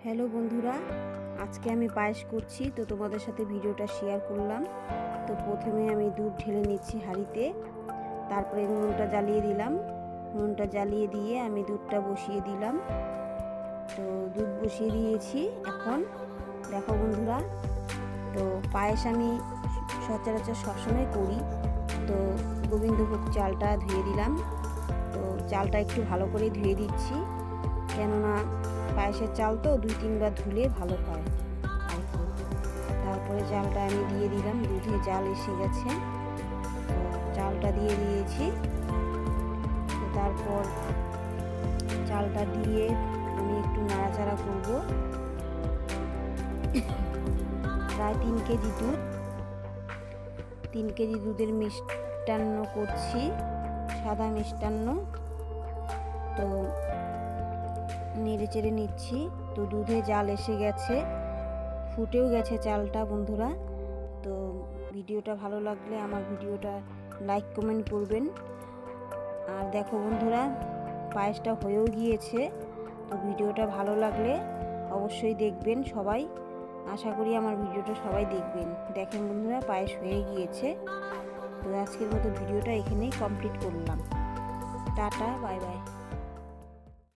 Hello বন্ধুরা, আজকে আমি পায়েস করছি, তো তোমাদের সাথে ভিডিওটা শেয়ার করলাম। তো প্রথমে আমি দুধ ঢেলে নিচ্ছি হাঁড়িতে, তারপরে নুনটা জ্বালিয়ে দিলাম। নুনটা জ্বালিয়ে দিয়ে আমি দুধটা বসিয়ে দিলাম। তো দুধ বসিয়ে দিয়েছি। এখন দেখো বন্ধুরা, তো পায়েস আমি সচরাচর সবসময় করি। তো গোবিন্দভোগ চালটা ধুয়ে দিলাম। তো চালটা একটু ভালো করে ধুয়ে দিচ্ছি, কেননা পায়েসের চাল তো 2-3 বার ধুলে ভালো হয় আর কি। তারপরে চালটা আমি দিয়ে দিলাম, দুধে জাল এসে গেছে, তো চালটা দিয়ে দিয়েছি। তো তারপর চালটা দিয়ে আমি একটু নাড়াচাড়া করব। প্রায় 3 কেজি দুধ, 3 কেজি দুধের মিষ্টান্ন করছি, সাদা মিষ্টান্ন। তো নেড়ে চেড়ে নিচ্ছি। তো দুধে জাল এসে গেছে, ফুটেও গেছে চালটা বন্ধুরা। তো ভিডিওটা ভালো লাগলে আমার ভিডিওটা লাইক কমেন্ট করবেন। আর দেখো বন্ধুরা, পায়েসটা হয়েও গিয়েছে। তো ভিডিওটা ভালো লাগলে অবশ্যই দেখবেন সবাই। আশা করি আমার ভিডিওটা সবাই দেখবেন। দেখেন বন্ধুরা, পায়েস হয়ে গিয়েছে। তো আজকের মতো ভিডিওটা এখানেই কমপ্লিট করলাম। Tata, bye bye.